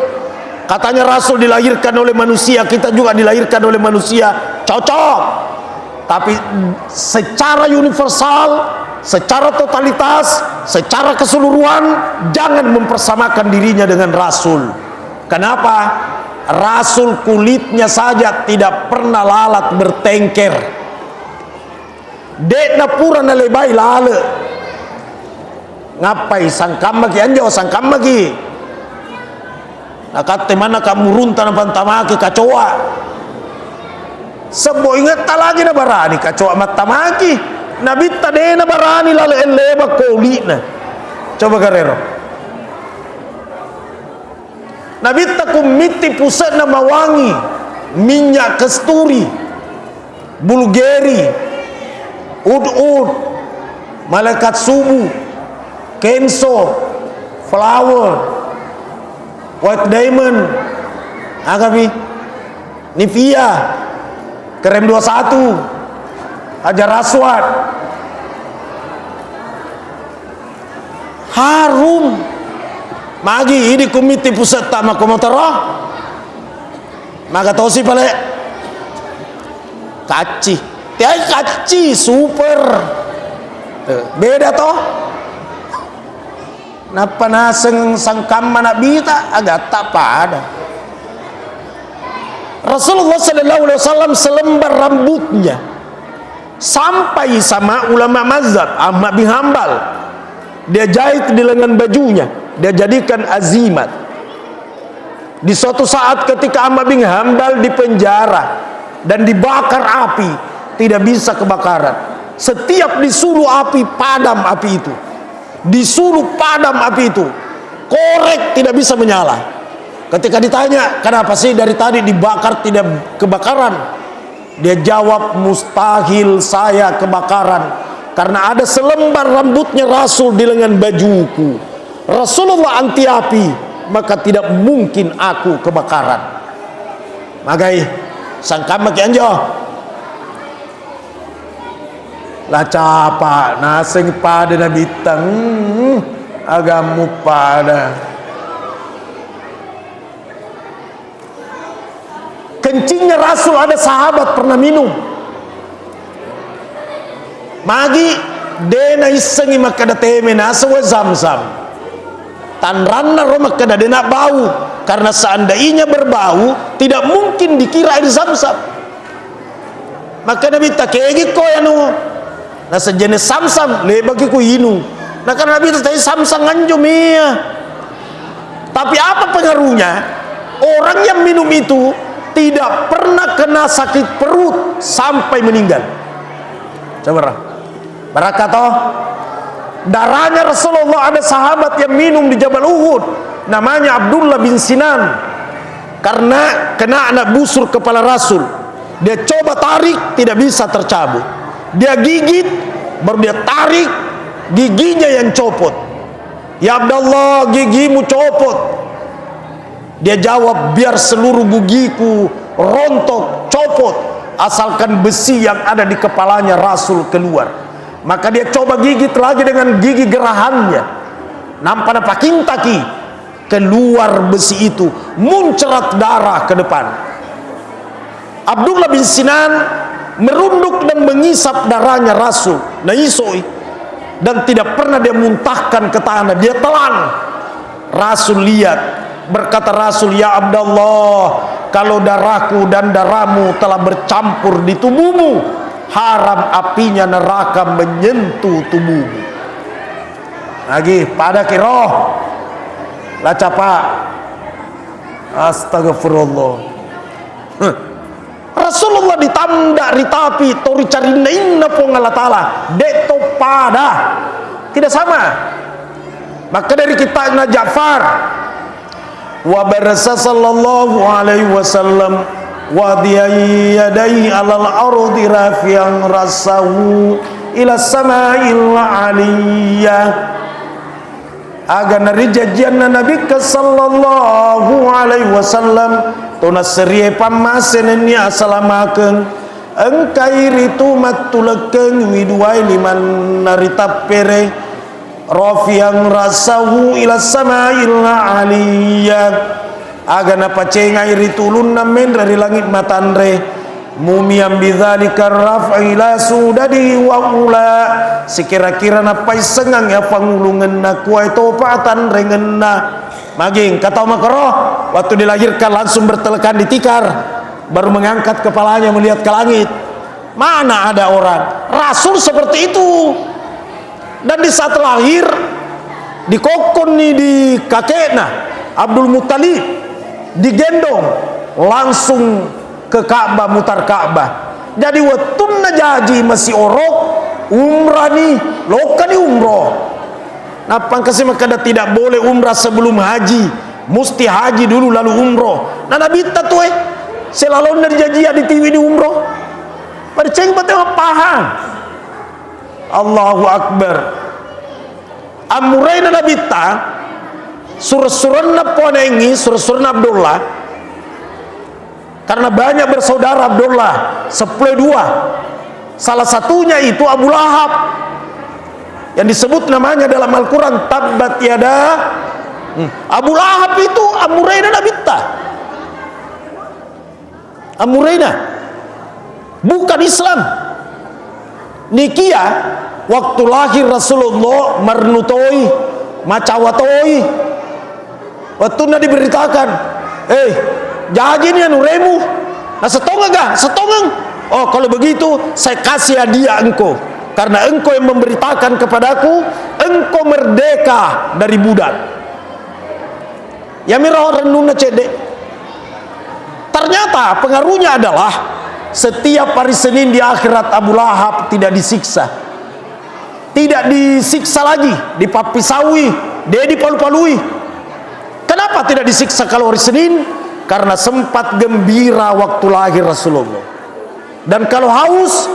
Katanya Rasul dilahirkan oleh manusia, kita juga dilahirkan oleh manusia, cocok. Tapi secara universal, secara totalitas, secara keseluruhan, jangan mempersamakan dirinya dengan Rasul. Kenapa? Rasul kulitnya saja tidak pernah lalat bertengker. Dekna pura na lebay lale. Ngapai sangkam lagi anjo sangkam lagi. Nakate mana kamu runtan pantamaki kacoa. Sebo ingat lagi na barani kacoa matamaki. Nabi tade na barani lale leba koli na. Coba karero. Nabi takumiti pusat na mawangi, minyak kasturi, bulgari, ud-ud, malaikat subuh, kenso, flower, white diamond, agapi, Nivea, krem 21, Hajar Aswad, harum. Magi ini komite pusat tak makomotero, maka tosi pale kaci, tiai kaci super, beda toh. Napa naseng sangkam mana bita agak tak pada. Rasulullah SAW selembar rambutnya sampai sama ulama mazhab Ahmad bin Hanbal, dia jahit di lengan bajunya, dia jadikan azimat. Di suatu saat ketika Ahmad bin Hanbal dipenjara dan dibakar api, tidak bisa kebakaran. Setiap disuruh api, padam api itu. Disuruh padam api itu, korek tidak bisa menyala. Ketika ditanya, kenapa sih dari tadi dibakar tidak kebakaran? Dia jawab, mustahil saya kebakaran, karena ada selembar rambutnya Rasul di lengan bajuku. Rasulullah anti api, maka tidak mungkin aku kebakaran. Magai sangkam maki anjo lah capa naseng pada na bitang agamu pada kencingnya Rasul ada sahabat pernah minum. Magi dena isengi makada teme nasa wa Zamzam. Tanranna ro makada dena bau, karena seandainya berbau tidak mungkin dikira air Zamzam. Maka Nabi takegi ko anu na sejenis Zamzam le bagi ku inu. Nah karena Nabi tadi Zamzam anjo mia. Tapi apa pengaruhnya? Orang yang minum itu tidak pernah kena sakit perut sampai meninggal. Coba barakatoh. Darahnya Rasulullah, ada sahabat yang minum di Jabal Uhud, namanya Abdullah bin Sinan, karena kena anak busur kepala Rasul. Dia coba tarik, tidak bisa tercabut. Dia gigit, baru dia tarik, giginya yang copot. Ya Abdullah, gigimu copot. Dia jawab, biar seluruh gigiku rontok, copot, asalkan besi yang ada di kepalanya Rasul keluar. Maka dia coba gigit lagi dengan gigi gerahannya, nampak pakintaki, keluar besi itu, muncrat darah ke depan. Abdullah bin Sinan merunduk dan mengisap darahnya Rasul, naisoi, dan tidak pernah dia muntahkan ke tanah, dia telan. Rasul lihat, berkata Rasul, ya Abdullah, kalau darahku dan darahmu telah bercampur di tubuhmu, haram apinya neraka menyentuh tubuhmu. Lagi pada kiroh lah capa. Astagfirullah. Rasulullah ditandak ritapi tori carinda inna pong Allah Ta'ala deto pada tidak sama. Maka dari kitabnya Ja'far, wa barasa sallallahu alaihi wasallam wa yadai alal ardi rafi'an rasahu ila sama'il aliyah. Agar nari jajian Nabi sallallahu alaihi wasallam tuna serie pamasen ni asalamakeun engkai ritu matulekeng widuai liman narita pere rafi'an rasahu ila sama'il aliyah. Agar napa cengai ritulun namen dari langit matandre mumiam bidzalika raf'i la sudadi wa ula. Sekira-kira napa sengang ya pangulungan na kuai topatan rengenna maging kata makroh waktu dilahirkan langsung bertelekan di tikar baru mengangkat kepalanya melihat ke langit. Mana ada orang Rasul seperti itu. Dan di saat lahir dikokon nih di kakeknya Abdul Muttalib, digendong langsung ke Ka'bah, mutar Ka'bah. Jadi watunna jaji masih orok umrah nih, loka nih umroh. Napa kasih makanya tidak boleh umrah sebelum haji, mesti haji dulu lalu umroh. Nah Nabi tuh selalu dari janji di TV di umroh. Percaya betul paham. Allahu Akbar. Amuraina Nabi ta surah-surahna ponengi surah-surah Abdullah. Karena banyak bersaudara Abdullah 12. Salah satunya itu Abu Lahab yang disebut namanya dalam Al-Quran tabbat yada. Abu Lahab itu Amuraina Nabi ta. Amuraina bukan Islam. Nikia waktu lahir Rasulullah marnutoi macawatoi waktu diberitakan jadi ini anu remu nah setongang gak? Setongang. Oh kalau begitu saya kasih hadiah engkau karena engkau yang memberitakan kepadaku engkau merdeka dari budak. Ya mirah renungna cedek. Ternyata pengaruhnya adalah setiap hari Senin di akhirat Abu Lahab tidak disiksa. Tidak disiksa lagi, dipapisaui, dia dipalu-palui. Kenapa tidak disiksa kalau hari Senin? Karena sempat gembira waktu lahir Rasulullah. Dan kalau haus,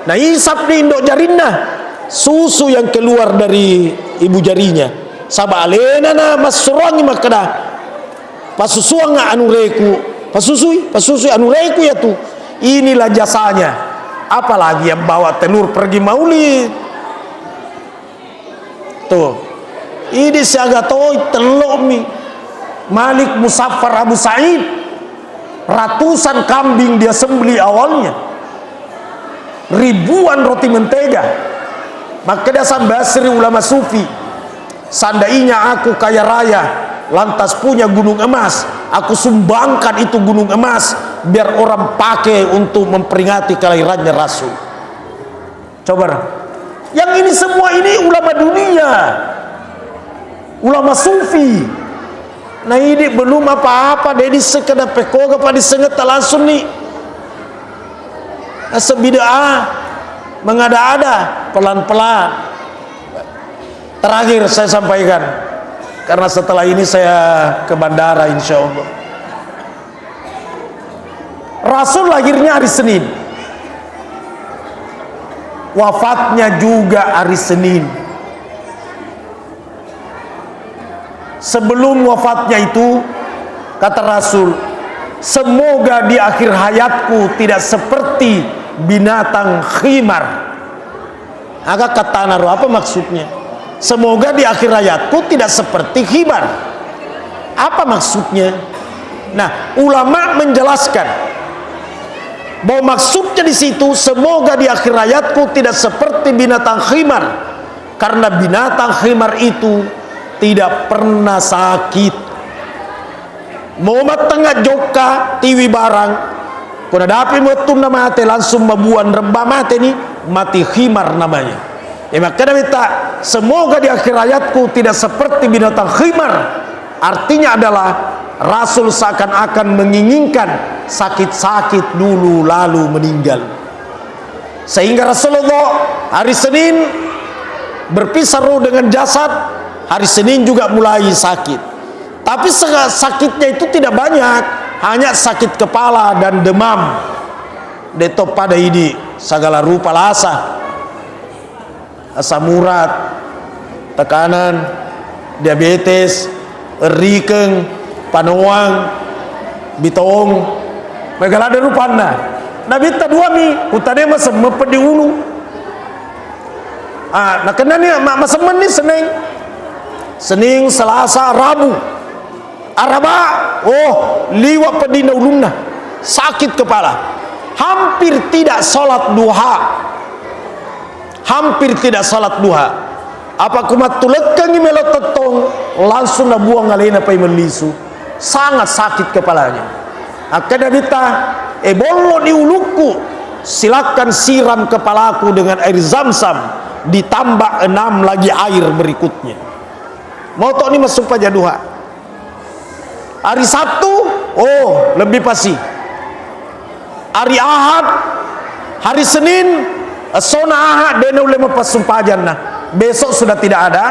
nah isap di indok jarinna, susu yang keluar dari ibu jarinya. Sabalena na masurangi makada. Pasusuanga anureku, pasusui anureku ya tuh. Inilah jasanya. Apalagi yang bawa telur pergi maulid. Tuh. Ini siagatoi telur mi. Malik Musaffar Abu Sa'id. Ratusan kambing dia sembeli awalnya. Ribuan roti mentega. Maka dasar Basri ulama sufi. Seandainya aku kaya raya, lantas punya gunung emas, aku sumbangkan itu gunung emas biar orang pakai untuk memperingati kelahirannya Rasul. Coba, yang ini semua ini ulama dunia, ulama sufi. Nah ini belum apa-apa, jadi sekedar pekoga apa disengat langsung nih. Sebidah mengada-ada pelan-pelan. Terakhir saya sampaikan, karena setelah ini saya ke bandara insya Allah. Rasul lahirnya hari Senin, wafatnya juga hari Senin. Sebelum wafatnya itu kata Rasul, semoga di akhir hayatku tidak seperti binatang khimar. Agak kata naruh apa maksudnya? Semoga di akhir hayatku tidak seperti khimar. Apa maksudnya? Nah, ulama menjelaskan bahwa maksudnya di situ semoga di akhir hayatku tidak seperti binatang khimar, karena binatang khimar itu tidak pernah sakit. Mau tengah joka tiwi barang, kuna dapi metun nama mate langsung mabuan rembah mate nih, mati khimar namanya. Ya maka minta semoga di akhir hayatku tidak seperti binatang khimar. Artinya adalah Rasul seakan-akan menginginkan sakit-sakit dulu lalu meninggal. Sehingga Rasulullah hari Senin berpisah roh dengan jasad Hari Senin juga mulai sakit. Tapi sakitnya itu tidak banyak, hanya sakit kepala dan demam. Detop pada ini segala rupa lasa, asam urat, tekanan, diabetes, rikeng, panoang, bitong, megala ada rupana. Nabi dua mi, utane masa mempedi ulu. Nah kena ni masa ni Senin, Selasa, Rabu, Araba, liwat pedina ulumna, sakit kepala, hampir tidak salat duha, apa kumat tulekang melot tetong, langsung na buang alena pai melisu, sangat sakit kepalanya. Akhirnya kita bollo di uluku, silakan siram kepalaku dengan air zam-zam, ditambah 6 lagi air berikutnya. Mau tok ni masuk pada duha. Hari Sabtu, lebih pasti. Hari Ahad, hari Senin, sona Ahad dena ulema pasumpajan nah. Besok sudah tidak ada.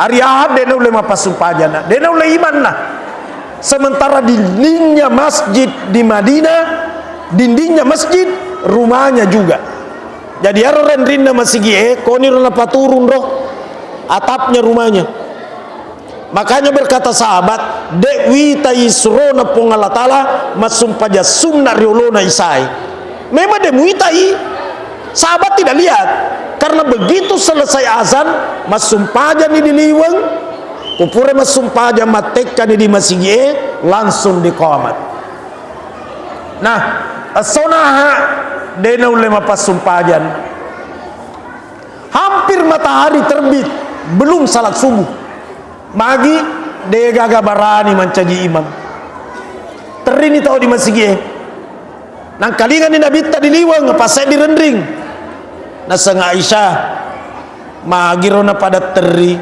Hari Ahad dena ulema pasumpajan nah. Dena ulema iman nah. Sementara dindingnya masjid di Madinah, dindingnya masjid, rumahnya juga. Jadi aren rinda masih koni rona paturun roh atapnya rumahnya. Makanya berkata sahabat, Dewi taisrona pongala tala masum paja sunna riolona isai. Memang demuitai, sahabat tidak lihat, karena begitu selesai azan masum paja ni diliwang, kupure masum paja matekkan di masjid, langsung diqamat. Nah, sonaha dena ulema pasum pajan. Hampir matahari terbit, belum salat subuh. Magi dia gaga barani mencaji imam. Terini tahu di masjid. Nang kalingan ni Nabi tadi liwang pasai di rendring. Nasang Aisyah magi rona pada teri.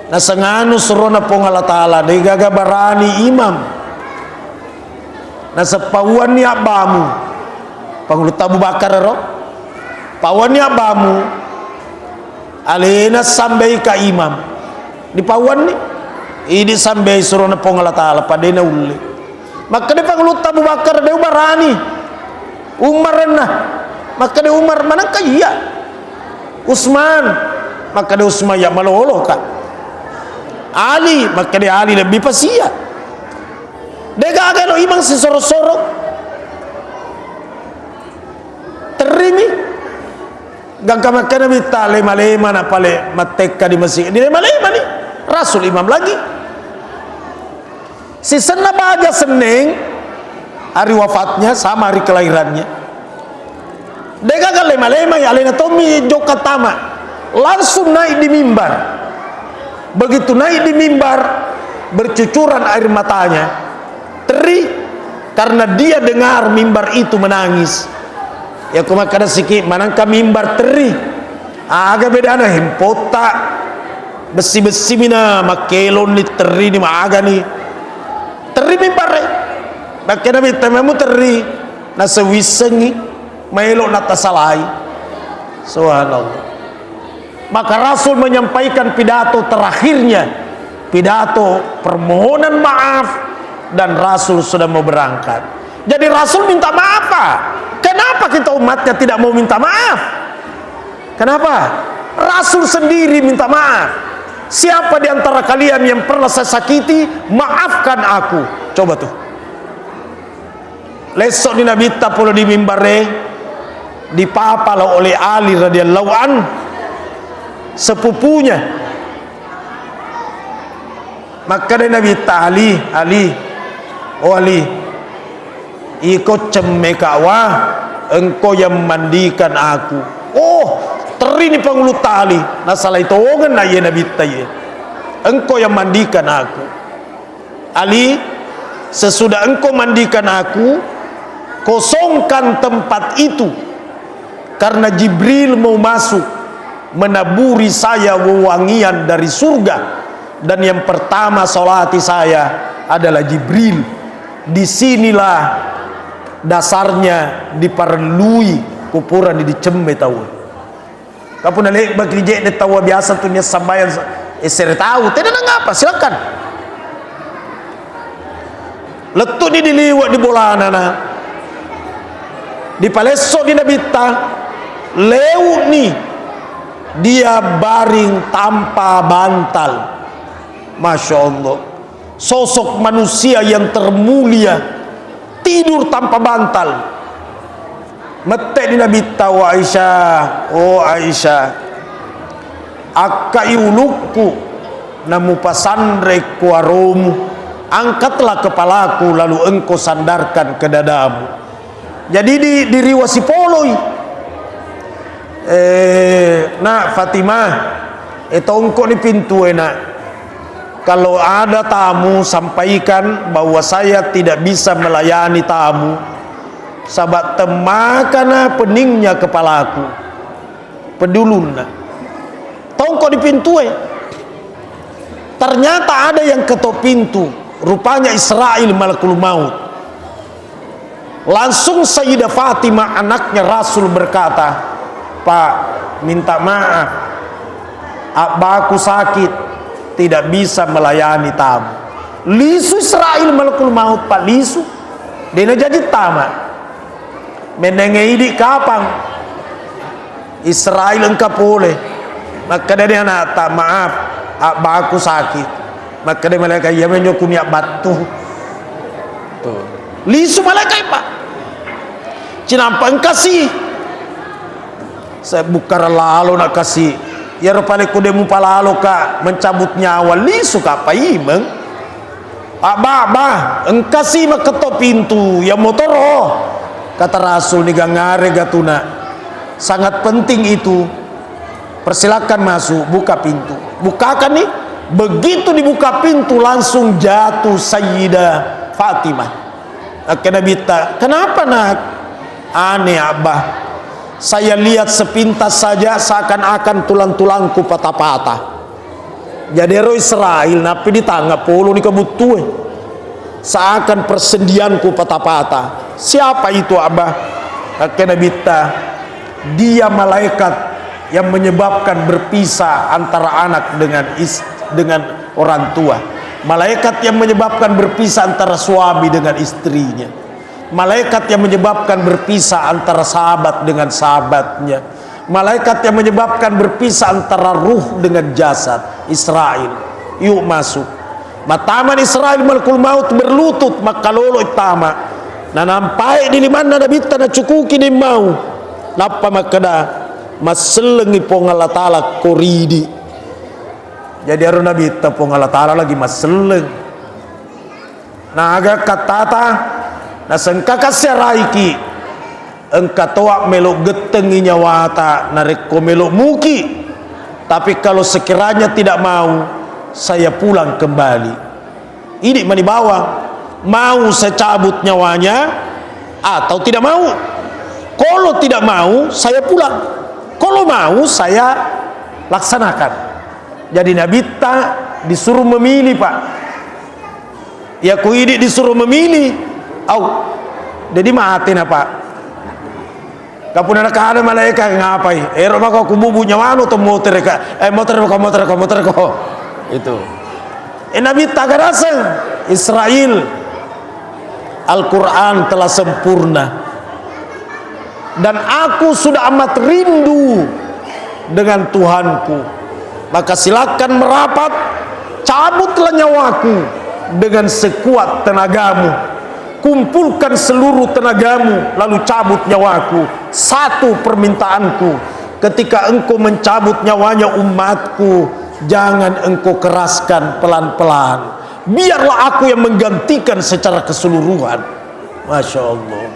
Nasang anu surona pong Allah Taala dia gaga barani imam. Nasa pawan ni abamu. Pangulut Abu Bakar ro. Pawan ni abamu. Alena sampai ka imam di pawan ni ini sampai suruh nepong Allah Ta'ala padena uli maka dia pangulut Abu Bakar dia umarani Umar nah maka dia Umar mana kaya Utsman maka dia Utsman ya malolo ka Ali maka dia Ali lebih pasia dia gak no imam si sorok-sorok terimi gangka makana bita lema-lema na pale mateka di masjid di lema-lema ni Rasul imam lagi si sena baga Senin hari wafatnya sama hari kelahirannya dega ga lema-lema ya alena tomi jokatama langsung naik di mimbar. Begitu naik di mimbar bercucuran air matanya teri karena dia dengar mimbar itu menangis. Ya kumakana sikit manangka mimbar teri aga bedana hempota besi-besi mina makelon ni teri ni maaga ni teri mimbar bakena bitamamu teri nasa wisengi maelo natasalai subhanallah. Maka Rasul menyampaikan pidato terakhirnya, pidato permohonan maaf, dan Rasul sudah mau berangkat. Jadi Rasul minta maaf apa? Kenapa kita umatnya tidak mau minta maaf? Kenapa? Rasul sendiri minta maaf. Siapa di antara kalian yang pernah saya sakiti, maafkan aku. Coba tuh. Lesok di Nabi Tapolo di mimbare dipapala oleh Ali radhiyallahu an, sepupunya. Maka dari Nabi Ali, oh Ali, ikut cemekawa, engkau yang mandikan aku. Oh, terini pangulut tali. Nasalai toongan na ye Nabi taye. Engkau yang mandikan aku. Ali, sesudah engkau mandikan aku, kosongkan tempat itu, karena Jibril mau masuk menaburi saya wewangian dari surga, dan yang pertama salati saya adalah Jibril. Disinilah dasarnya diperlui kupuran di cembe tahun. Kapun nalik bagi je de tawa biasa tu nya sambayan isere tahu tidak ngapa silakan. Letu di diliwat di bolana na. Di paleso di nabita leu ni dia baring tanpa bantal. Masya Allah, sosok manusia yang termulia tidur tanpa bantal. Mete di nabita wa Aisyah, oh Aisyah, akai ulukku namu pasandre kuarum, angkatlah kepalaku lalu engkau sandarkan ke dadamu. Jadi di riwasi poloi nak Fatimah itu engkau di pintu enak, kalau ada tamu sampaikan bahwa saya tidak bisa melayani tamu sahabat temakana peningnya kepalaku peduluna tongko di pintu ternyata ada yang ketok pintu, rupanya Israel malakul maut. Langsung Sayyidah Fatimah anaknya Rasul berkata, Pak minta maaf, abahku sakit tidak bisa melayani tamu. Lisu Israel malakul maut Pak, lisu dia jadi tamat menengei di kapang Israel engkau boleh, maka dia nak tak maaf abahku sakit, maka dia malaikat ya menyokung ya batu tuh lisu malaikat Pak cinampa engkasih saya bukan lalu nak kasih ya rupanya kudemu palalo ka mencabut nyawa lisu ka apa imeng abah engkasih mak ketok pintu ya motoro. Kata Rasul ni gangare gatuna sangat penting itu, persilakan masuk, buka pintu. Bukakan nih, begitu dibuka pintu langsung jatuh Sayyidah Fatimah. Akhirnya bita, kenapa nak? Aneh abah, saya lihat sepintas saja seakan-akan tulang-tulangku patah-patah. Jadi roh Israel napi ditanggap polo ni kebutuh. Seakan persendianku patah-patah. Siapa itu abah? Akhirnya bita, dia malaikat yang menyebabkan berpisah antara anak dengan orang tua. Malaikat yang menyebabkan berpisah antara suami dengan istrinya. Malaikat yang menyebabkan berpisah antara sahabat dengan sahabatnya. Malaikat yang menyebabkan berpisah antara ruh dengan jasad. Israel, yuk masuk. Mataman Israel malakul maut berlutut maka lolo itama na nampai di mana na bita na cukuki di mau napa makada maselengi pong Allah Ta'ala koridi. Jadi aru nabi ta pong Allah Ta'ala lagi maseleng na aga katata na sengka kasyaraiki engka toa melok getengi nyawata na reko melok muki, tapi kalau sekiranya tidak mau saya pulang kembali. Ini mani bawang, mau saya cabut nyawanya atau tidak mau. Kalau tidak mau saya pulang, kalau mau saya laksanakan. Jadi Nabi disuruh memilih Pak. Ya ku ini disuruh memilih. Jadi mati na Pak. Kapun anak ada malaikat ngapai? Maka aku bubu nyawano atau motor ko. Itu Nabi tagaraseng Israel Al-Quran telah sempurna dan aku sudah amat rindu dengan Tuhanku, maka silakan merapat, cabutlah nyawaku dengan sekuat tenagamu, kumpulkan seluruh tenagamu lalu cabut nyawaku. Satu permintaanku, ketika engkau mencabut nyawanya umatku, jangan engkau keraskan pelan-pelan, biarlah aku yang menggantikan secara keseluruhan. Masya Allah,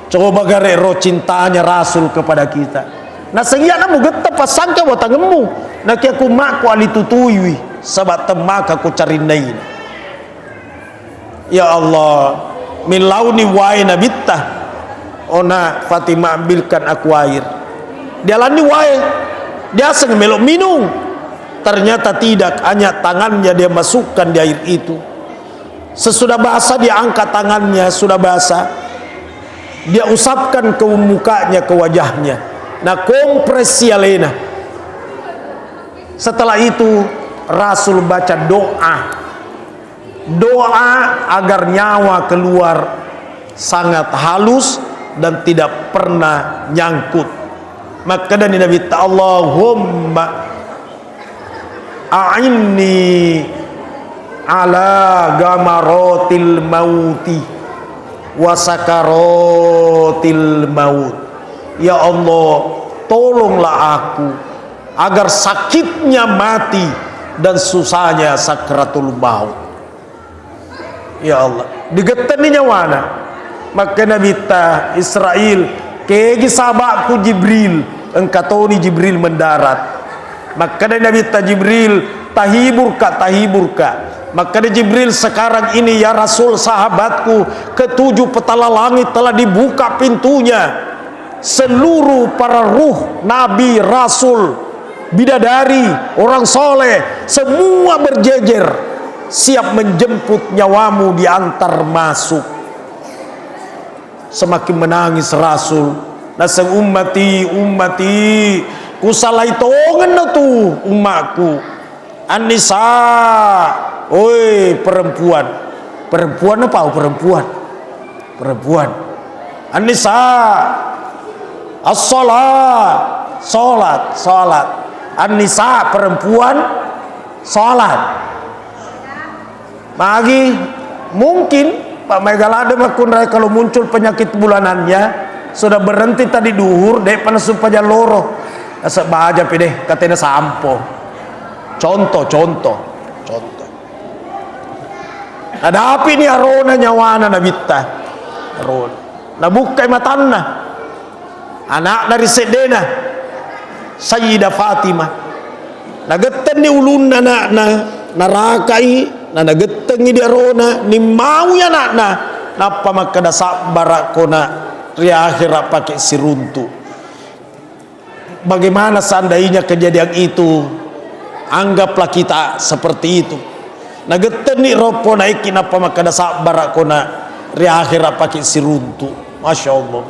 coba gare roh cintanya Rasul kepada kita. Nah sehingga namu getep pasangka watangemu nak aku maku alitutui sabat temaka ku carinain. Ya Allah, min launi waina bittah ona Fatimah ambilkan aku air, dia lani wae dia aseng melok minum. Ternyata tidak, hanya tangannya dia masukkan di air itu. Sesudah basah dia angkat tangannya, sudah basah dia usapkan ke mukanya, ke wajahnya. Nah kompres sialena Setelah itu Rasul baca doa agar nyawa keluar sangat halus dan tidak pernah nyangkut. Maka dari Nabi Allahumma a'inni ala gamaratil mauti wa sakaratil maut. Ya Allah, tolonglah aku agar sakitnya mati dan susahnya sakratul maut. Ya Allah, digeteni nyawana. Maka Nabi Israel kegi sahabatku Jibril, engkau ni Jibril mendarat. Maka Nabi Jibril tahiburka. Maka Jibril sekarang ini ya Rasul sahabatku, ketujuh petala langit telah dibuka pintunya. Seluruh para ruh nabi, rasul, bidadari, orang soleh, semua berjejer siap menjemput nyawamu diantar masuk. Semakin menangis Rasul, nasang ummati kusalai tongen na tu umatku. An-nisa, oi perempuan apa? Perempuan. An-nisa, salat. An-nisa perempuan, salat. Bagi mungkin Pak Megalade makunrai kalau muncul penyakit bulanannya sudah berhenti tadi duhur dek panas supaya loro asa baja pideh katanya sampo. Contoh. Ada api ni arona nyawana nabita. Arona. Nabukai matanna. Anak dari Sedena Sayyidah Fatimah. Nageten ni ulun anakna narakai nanageteng di arona ni mau ya anakna. Napa maka da sabar kona ria akhirat pakai siruntu. Bagaimana seandainya kejadian itu? Anggaplah kita seperti itu. Nageten ni ropo naikin apa maka da sabar kona ria akhirat pakai siruntu. Masya Allah.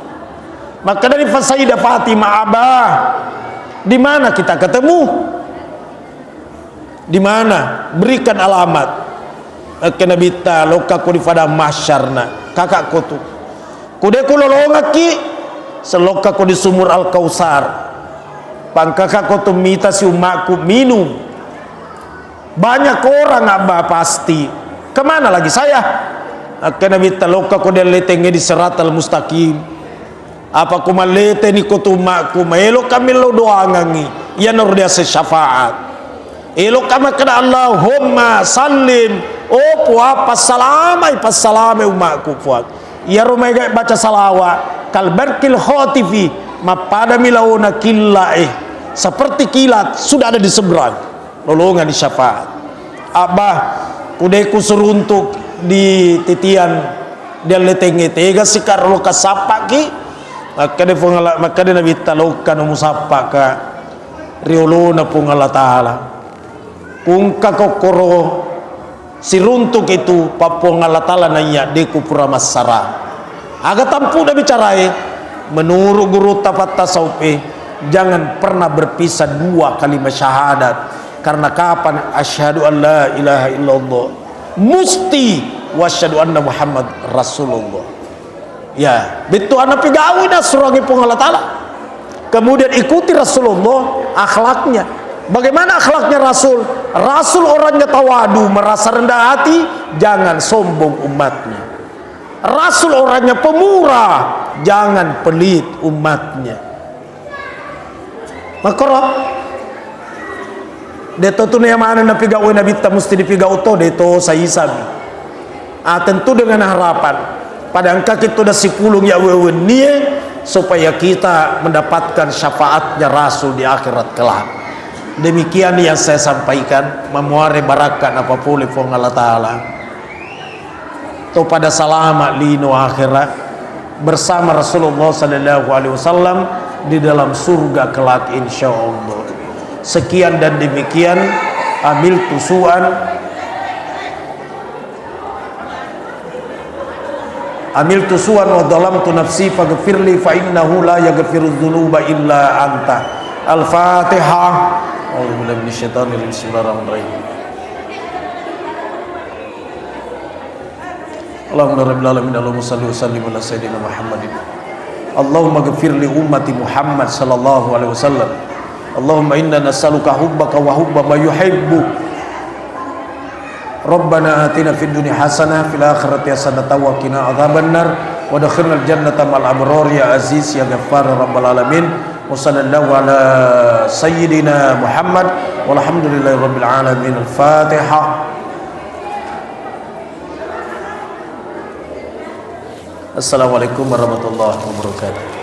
Maka dari Sayyidah Fatimah, Abah, di mana kita ketemu? Di mana? Berikan alamat. Kena bita loka ku di pada masyarna. Kakak ku tu. Kude ku lolongaki seloka ku di sumur Al-Kausar. Pangkakak ku tu mita si umakku minum. Banyak orang Abah pasti. Kemana lagi saya? Kena bita loka ku di letenge di Siratal Mustaqim. Apa ku malete ni kutumakku maelo kami lo doa ngangi ya nur dia syafaat elo kami kada Allahumma sallim opo apa salamai pasalame umakku puak ya rumai baca salawat kal barkil khotifi mapada milauna killa seperti kilat sudah ada di seberang lolongan di syafaat. Abah kudeku seruntuk di titian dia letenge tega sikar lo kasapaki. Maka dia Nabi talokan umusapa ka riolo na pong Allah Ta'ala kung kakokoro siruntuk itu papong Allah Ta'ala na iya di kupura masara agak tampu na bicarai menurut guru tapat tasawuf jangan pernah berpisah dua kalimat syahadat karena kapan asyhadu an la ilaha illallah musti wa asyhadu anna Muhammad Rasulullah. Ya, betul anak pigawi dah surangi pun Allah Ta'ala. Kemudian ikuti Rasulullah akhlaknya. Bagaimana akhlaknya Rasul? Rasul orangnya tawadu, merasa rendah hati, jangan sombong umatnya. Rasul orangnya pemurah, jangan pelit umatnya. Makanya deto tu yang mana na pigawi Nabi ta mesti dipigau to deto sayisabi. Tentu dengan harapan pada angka kita dah sipulung ya wewen nie supaya kita mendapatkan syafaatnya Rasul di akhirat kelak. Demikian yang saya sampaikan, memuari barakat apa boleh pun Allah Ta'ala to pada selamat lino akhirat bersama Rasulullah sallallahu alaihi wasallam di dalam surga kelak insyaallah. Sekian dan demikian amil tusuan amiltu suwan wa dhalamtu nafsi faghfirli fa innahu la yaghfiru dzunuba illa anta. Al-Fatihah. A'udzubillahi minasyaitonir rajim. Bismillahirrahmanirrahim. Allahumma rabbil alamin, Allahumma shalli wa sallim ala sayyidina Muhammadin. Allahumma ghfir li ummati Muhammad sallallahu alaihi wasallam. Allahumma inna nas'aluka hubbaka wa hubba ma yuhibbu. Rabbana atina fid dunya hasanah fil akhirati hasanah wa qina adzabannar wa adkhilnal jannata ma'al abrar ya aziz ya ghaffar rabbal alamin. Wa sallallahu ala sayyidina Muhammad walhamdulillahi rabbil alamin. Al-Fatihah. Assalamualaikum warahmatullahi wabarakatuh.